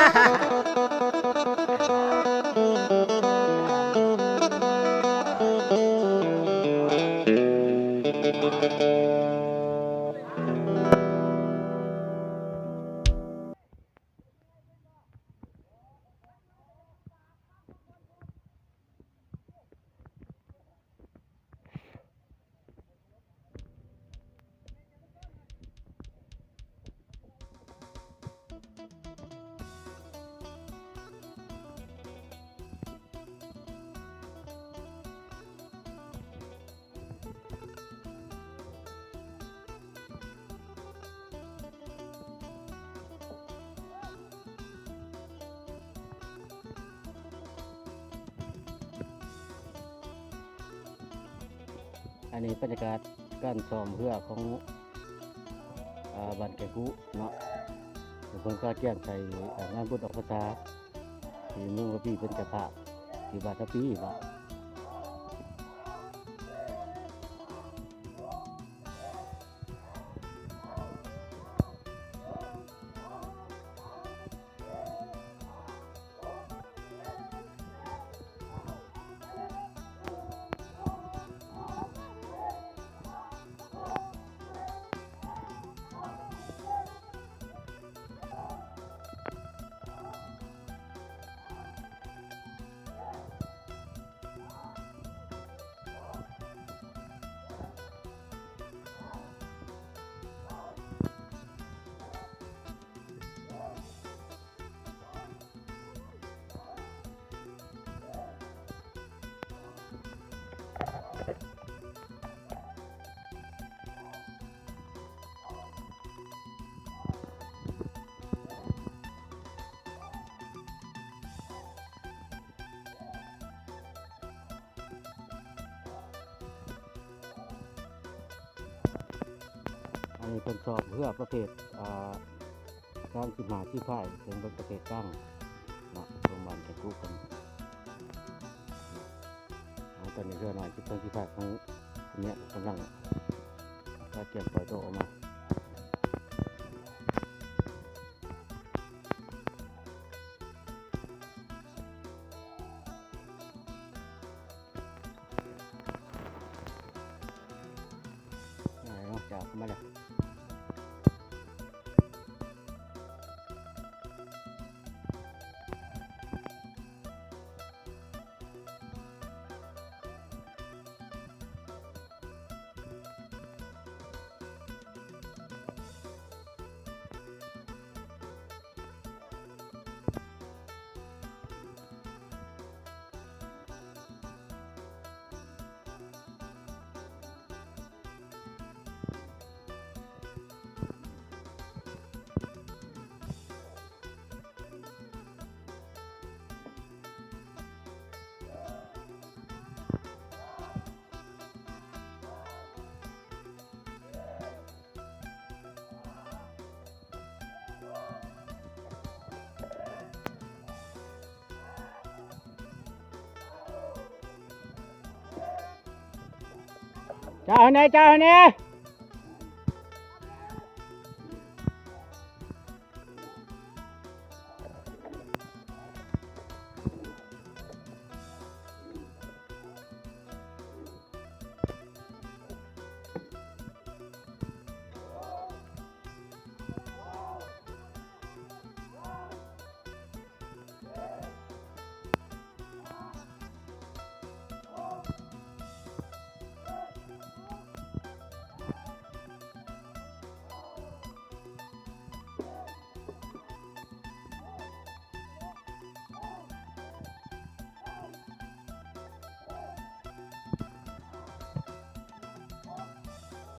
อันนี้บรรยากาศการซ้อมเรือของบ้านแก่กุเนาะเพิ่นก็แจ้งใส่งานบุญออกพรรษาที่เมืองกระบี่เป็นเจ้าภาพที่บ้านตะปีเนาะอันนี้เป็นสอบเพื่อประเภทการสิมาที่พ่ายเป็นประเภทตั้งเนาะโรงพยาบาลแก่กุกันตอนนี้เรือหน่อยที่พ่ายของเนี้ยกำลังการเก็บปล่อยตัวออกมาจากมาเลยเจ้าเนี่ย